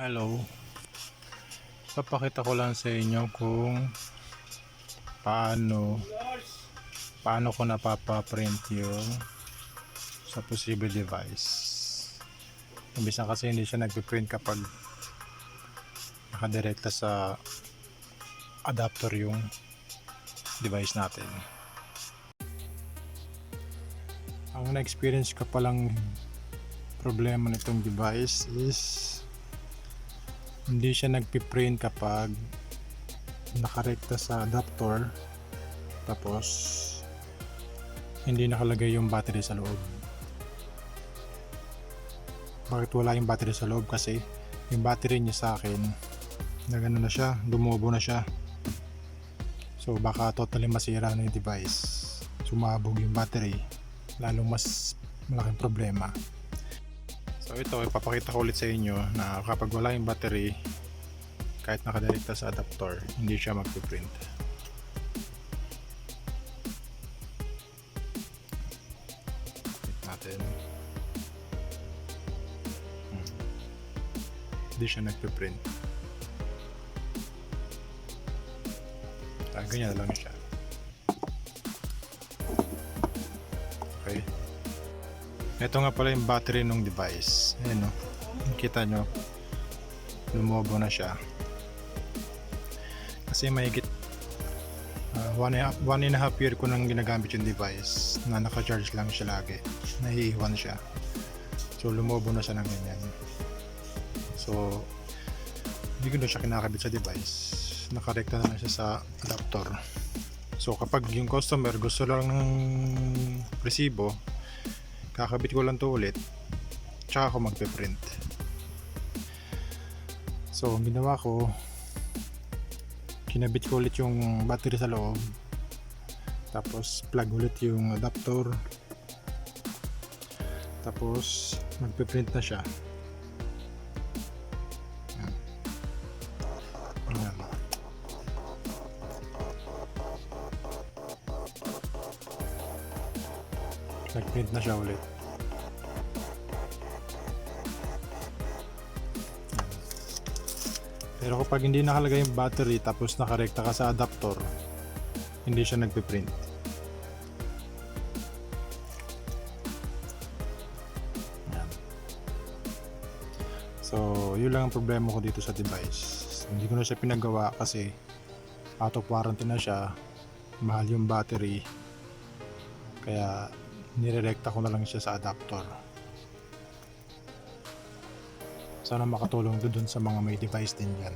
Hello, papakita ko lang sa inyo kung paano ko napapaprint yung sa POSIBLE device. Imbis na kasi hindi siya nagpiprint kapag nakadirekta sa adapter yung device natin. Ang na-experience ko palang problema nitong device is hindi siya nagpiprint kapag nakarekta sa adapter, tapos hindi nakalagay yung battery sa loob. Bakit wala yung battery sa loob? Kasi yung battery niya sa akin nagano na siya, dumubo na siya. So baka totally masira na yung device, sumabog yung battery, lalong mas malaking problema. So ito, ipapakita ko ulit sa inyo na kapag wala yung battery, kahit nakadirekta sa adapter, hindi siya magpiprint. Natin. Hindi siya nagpiprint. Ganyan na lang siya. Okay. Ito nga pala yung battery ng device. Ayan o. Kita nyo, lumobo na siya. Kasi mahigit 1.5 year ko nang ginagamit yung device na naka-charge lang siya lagi. Naiiwan siya. So lumobo na siya ng ganyan. So hindi ko na siya kinakabit sa device. Nakarekta na siya sa adapter. So kapag yung customer gusto lang ng resibo, kakabit ko lang to ulit, tsaka ako magpe-print. So ang ginawa ko, kinabit ko ulit yung battery sa loob, tapos plug ulit yung adapter, tapos magpe-print na siya. Ayan. Ayan. Nag-print na siya ulit. Pero kapag hindi nakalagay yung battery tapos nakarekta ka sa adapter, hindi siya nagpiprint. Ayan. So yun lang ang problema ko dito sa device. Hindi ko na siya pinagawa kasi out of warranty na siya, mahal yung battery, kaya nirerekta ko na lang siya sa adapter. Sana makatulong doon sa mga may device din yan.